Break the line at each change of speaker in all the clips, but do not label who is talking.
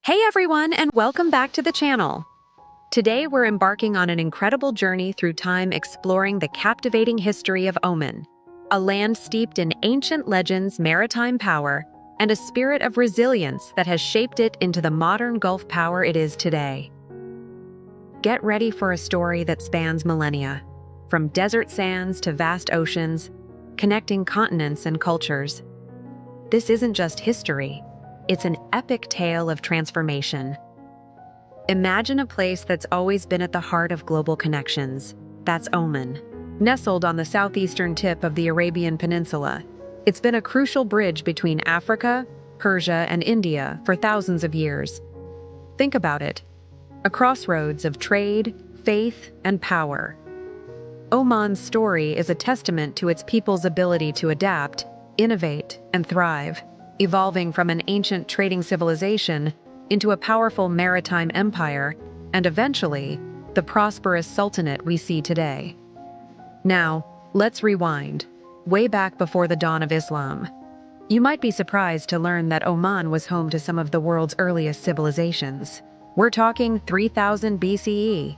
Hey everyone, and welcome back to the channel. Today we're embarking on an incredible journey through time exploring the captivating history of Oman, a land steeped in ancient legends, maritime power, and a spirit of resilience that has shaped it into the modern Gulf power it is today. Get ready for a story that spans millennia, from desert sands to vast oceans, connecting continents and cultures. This isn't just history. It's an epic tale of transformation. Imagine a place that's always been at the heart of global connections. That's Oman. Nestled on the southeastern tip of the Arabian Peninsula, it's been a crucial bridge between Africa, Persia, and India for thousands of years. Think about it. A crossroads of trade, faith, and power. Oman's story is a testament to its people's ability to adapt, innovate, and thrive, evolving from an ancient trading civilization into a powerful maritime empire and eventually the prosperous sultanate we see today. Now, let's rewind, way back before the dawn of Islam. You might be surprised to learn that Oman was home to some of the world's earliest civilizations. We're talking 3000 BCE.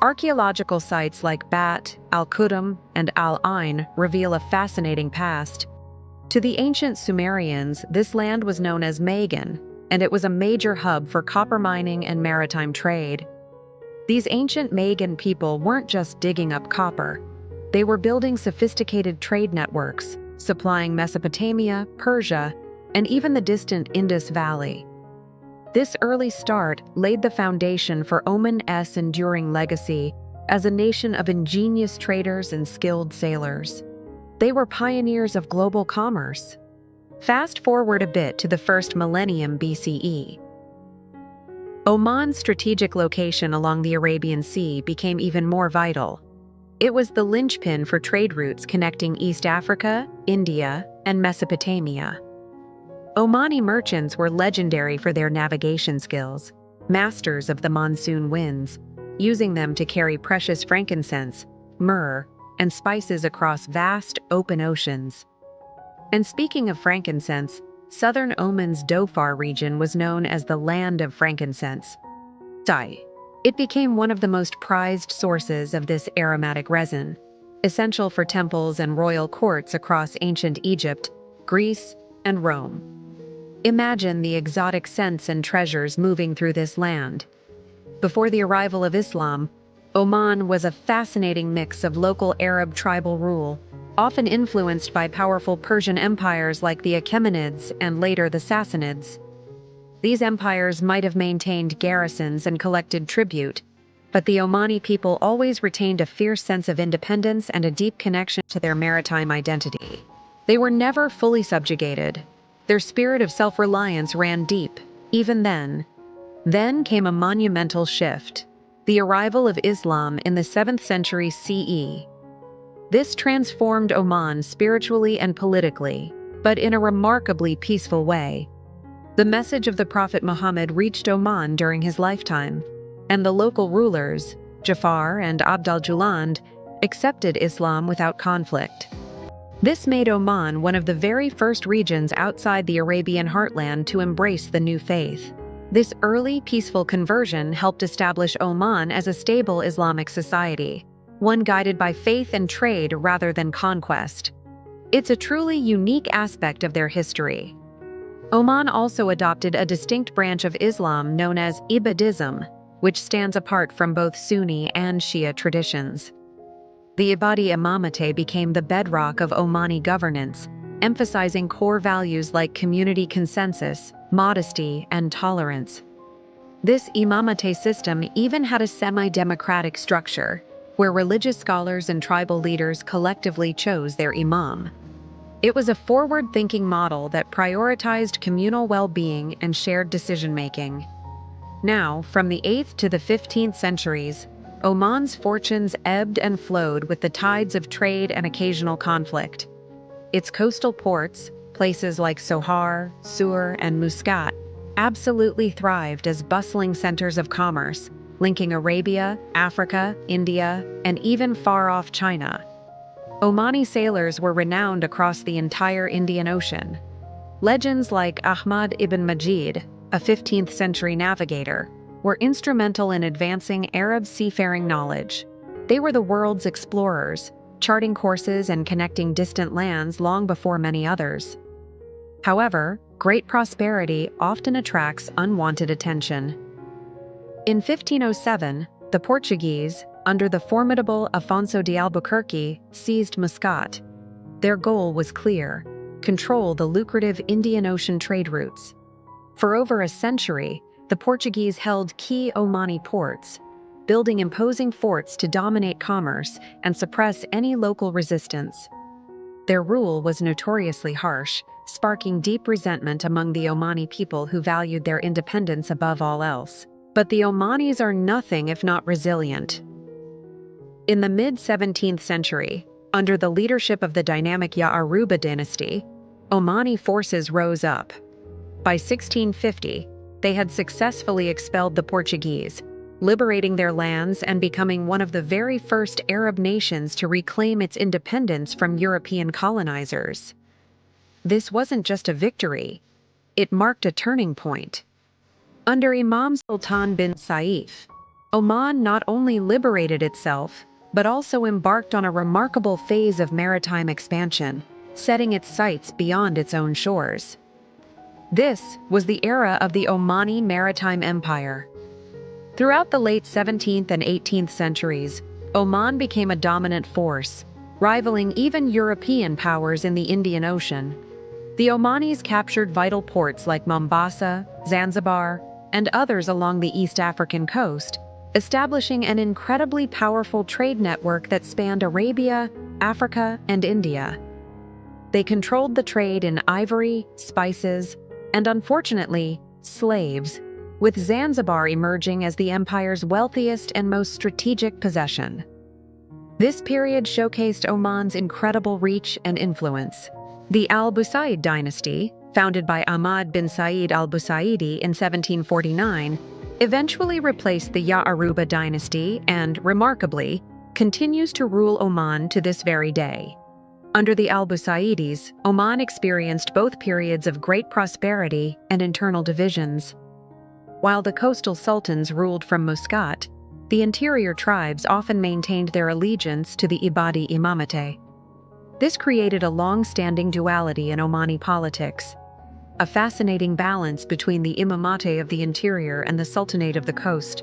Archaeological sites like Bat, Al-Qudum, and Al-Ain reveal a fascinating past. To the ancient Sumerians, this land was known as Magan, and it was a major hub for copper mining and maritime trade. These ancient Magan people weren't just digging up copper. They were building sophisticated trade networks, supplying Mesopotamia, Persia, and even the distant Indus Valley. This early start laid the foundation for Oman's enduring legacy as a nation of ingenious traders and skilled sailors. They were pioneers of global commerce. Fast forward a bit to the first millennium BCE. Oman's strategic location along the Arabian Sea became even more vital. It was the linchpin for trade routes connecting East Africa, India, and Mesopotamia. Omani merchants were legendary for their navigation skills, masters of the monsoon winds, using them to carry precious frankincense, myrrh, and spices across vast, open oceans. And speaking of frankincense, southern Oman's Dhofar region was known as the land of frankincense. It became one of the most prized sources of this aromatic resin, essential for temples and royal courts across ancient Egypt, Greece, and Rome. Imagine the exotic scents and treasures moving through this land. Before the arrival of Islam, Oman was a fascinating mix of local Arab tribal rule, often influenced by powerful Persian empires like the Achaemenids and later the Sassanids. These empires might have maintained garrisons and collected tribute, but the Omani people always retained a fierce sense of independence and a deep connection to their maritime identity. They were never fully subjugated. Their spirit of self-reliance ran deep, even then. Then came a monumental shift: the arrival of Islam in the 7th century CE. This transformed Oman spiritually and politically, but in a remarkably peaceful way. The message of the Prophet Muhammad reached Oman during his lifetime, and the local rulers, Jafar and Abd al-Juland, accepted Islam without conflict. This made Oman one of the very first regions outside the Arabian heartland to embrace the new faith. This early, peaceful conversion helped establish Oman as a stable Islamic society, one guided by faith and trade rather than conquest. It's a truly unique aspect of their history. Oman also adopted a distinct branch of Islam known as Ibadism, which stands apart from both Sunni and Shia traditions. The Ibadi Imamate became the bedrock of Omani governance, emphasizing core values like community consensus, modesty, and tolerance. This imamate system even had a semi-democratic structure, where religious scholars and tribal leaders collectively chose their imam. It was a forward-thinking model that prioritized communal well-being and shared decision-making. Now, from the 8th to the 15th centuries, Oman's fortunes ebbed and flowed with the tides of trade and occasional conflict. Its coastal ports, places like Sohar, Sur, and Muscat, absolutely thrived as bustling centers of commerce, linking Arabia, Africa, India, and even far-off China. Omani sailors were renowned across the entire Indian Ocean. Legends like Ahmad ibn Majid, a 15th century navigator, were instrumental in advancing Arab seafaring knowledge. They were the world's explorers, charting courses and connecting distant lands long before many others. However, great prosperity often attracts unwanted attention. In 1507, the Portuguese, under the formidable Afonso de Albuquerque, seized Muscat. Their goal was clear: control the lucrative Indian Ocean trade routes. For over a century, the Portuguese held key Omani ports, building imposing forts to dominate commerce and suppress any local resistance. Their rule was notoriously harsh, sparking deep resentment among the Omani people who valued their independence above all else. But the Omanis are nothing if not resilient. In the mid-17th century, under the leadership of the dynamic Ya'aruba dynasty, Omani forces rose up. By 1650, they had successfully expelled the Portuguese, liberating their lands and becoming one of the very first Arab nations to reclaim its independence from European colonizers. This wasn't just a victory, it marked a turning point. Under Imam Sultan bin Saif, Oman not only liberated itself, but also embarked on a remarkable phase of maritime expansion, setting its sights beyond its own shores. This was the era of the Omani Maritime Empire. Throughout the late 17th and 18th centuries, Oman became a dominant force, rivaling even European powers in the Indian Ocean. The Omanis captured vital ports like Mombasa, Zanzibar, and others along the East African coast, establishing an incredibly powerful trade network that spanned Arabia, Africa, and India. They controlled the trade in ivory, spices, and unfortunately, slaves, with Zanzibar emerging as the empire's wealthiest and most strategic possession. This period showcased Oman's incredible reach and influence. The Al Busaid dynasty, founded by Ahmad bin Said al Busaidi in 1749, eventually replaced the Ya'aruba dynasty and, remarkably, continues to rule Oman to this very day. Under the Al Busaidis, Oman experienced both periods of great prosperity and internal divisions. While the coastal sultans ruled from Muscat, the interior tribes often maintained their allegiance to the Ibadi Imamate. This created a long-standing duality in Omani politics, a fascinating balance between the Imamate of the interior and the Sultanate of the coast.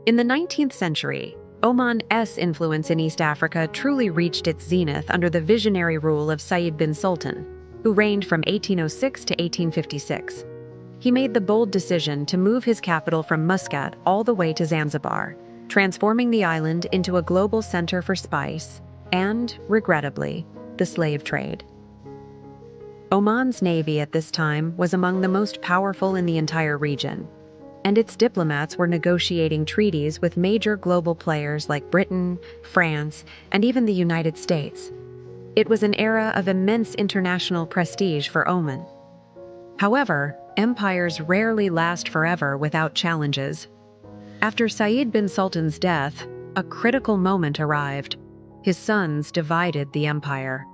In the 19th century, Oman's influence in East Africa truly reached its zenith under the visionary rule of Said bin Sultan, who reigned from 1806 to 1856. He made the bold decision to move his capital from Muscat all the way to Zanzibar, transforming the island into a global center for spice and, regrettably, the slave trade. Oman's navy at this time was among the most powerful in the entire region, and its diplomats were negotiating treaties with major global players like Britain, France, and even the United States. It was an era of immense international prestige for Oman. However, empires rarely last forever without challenges. After Said bin Sultan's death, a critical moment arrived. His sons divided the empire.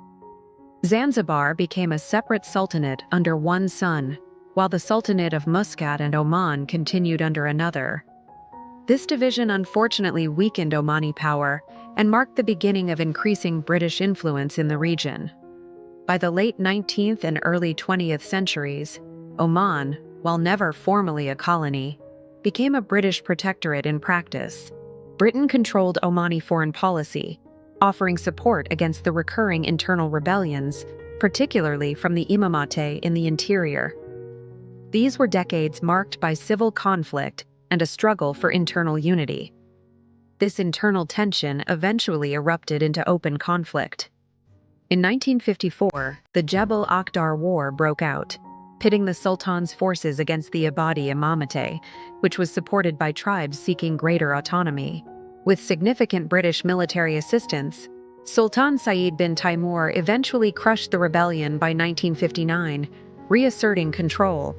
Zanzibar became a separate sultanate under one son, while the Sultanate of Muscat and Oman continued under another. This division unfortunately weakened Omani power and marked the beginning of increasing British influence in the region. By the late 19th and early 20th centuries, Oman, while never formally a colony, became a British protectorate in practice. Britain controlled Omani foreign policy, offering support against the recurring internal rebellions, particularly from the Imamate in the interior. These were decades marked by civil conflict and a struggle for internal unity. This internal tension eventually erupted into open conflict. In 1954, the Jebel Akhdar War broke out, pitting the Sultan's forces against the Ibadi Imamate, which was supported by tribes seeking greater autonomy. With significant British military assistance, Sultan Said bin Taimur eventually crushed the rebellion by 1959, reasserting control.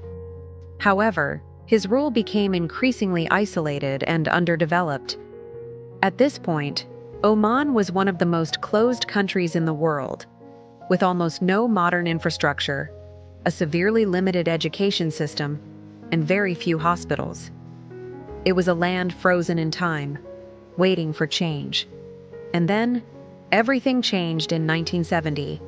However, his rule became increasingly isolated and underdeveloped. At this point, Oman was one of the most closed countries in the world, with almost no modern infrastructure, a severely limited education system, and very few hospitals. It was a land frozen in time, waiting for change. And then, everything changed in 1970.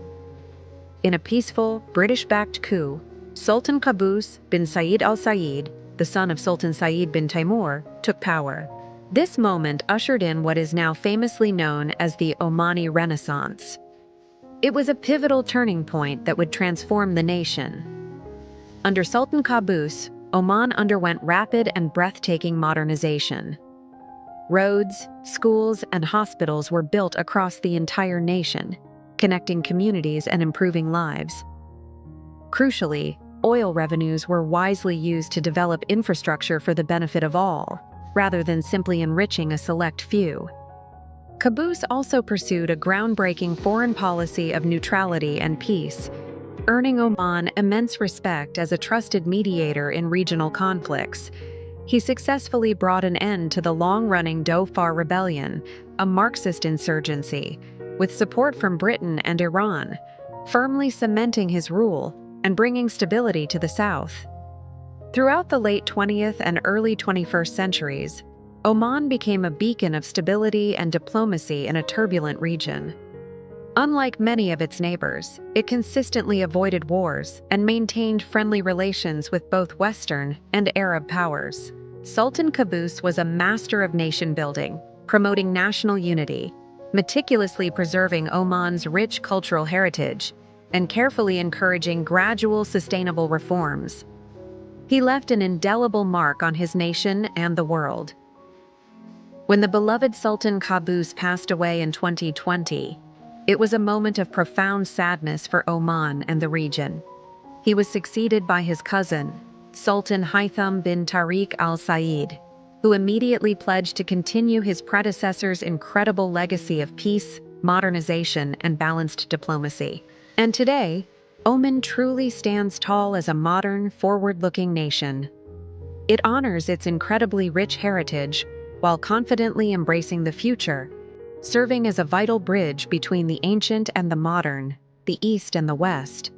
In a peaceful, British-backed coup, Sultan Qaboos bin Said al Said, the son of Sultan Said bin Timur, took power. This moment ushered in what is now famously known as the Omani Renaissance. It was a pivotal turning point that would transform the nation. Under Sultan Qaboos, Oman underwent rapid and breathtaking modernization. Roads, schools, and hospitals were built across the entire nation, connecting communities and improving lives. Crucially, oil revenues were wisely used to develop infrastructure for the benefit of all, rather than simply enriching a select few. Qaboos also pursued a groundbreaking foreign policy of neutrality and peace, earning Oman immense respect as a trusted mediator in regional conflicts. He successfully brought an end to the long-running Dhofar Rebellion, a Marxist insurgency, with support from Britain and Iran, firmly cementing his rule and bringing stability to the south. Throughout the late 20th and early 21st centuries, Oman became a beacon of stability and diplomacy in a turbulent region. Unlike many of its neighbors, it consistently avoided wars and maintained friendly relations with both Western and Arab powers. Sultan Qaboos was a master of nation-building, promoting national unity, meticulously preserving Oman's rich cultural heritage, and carefully encouraging gradual, sustainable reforms. He left an indelible mark on his nation and the world. When the beloved Sultan Qaboos passed away in 2020, it was a moment of profound sadness for Oman and the region. He was succeeded by his cousin, Sultan Haytham bin Tariq al Said, who immediately pledged to continue his predecessor's incredible legacy of peace, modernization, and balanced diplomacy. And today, Oman truly stands tall as a modern, forward-looking nation. It honors its incredibly rich heritage while confidently embracing the future, serving as a vital bridge between the ancient and the modern, the East and the West.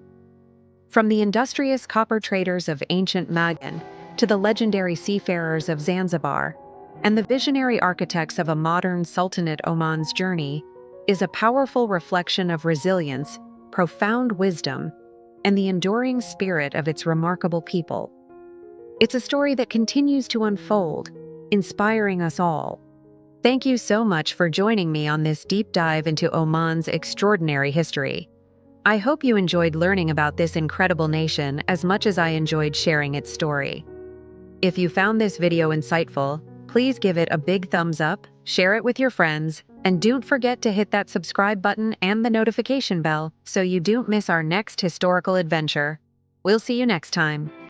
From the industrious copper traders of ancient Magan to the legendary seafarers of Zanzibar, and the visionary architects of a modern Sultanate, Oman's journey is a powerful reflection of resilience, profound wisdom, and the enduring spirit of its remarkable people. It's a story that continues to unfold, inspiring us all. Thank you so much for joining me on this deep dive into Oman's extraordinary history. I hope you enjoyed learning about this incredible nation as much as I enjoyed sharing its story. If you found this video insightful, please give it a big thumbs up, share it with your friends, and don't forget to hit that subscribe button and the notification bell so you don't miss our next historical adventure. We'll see you next time.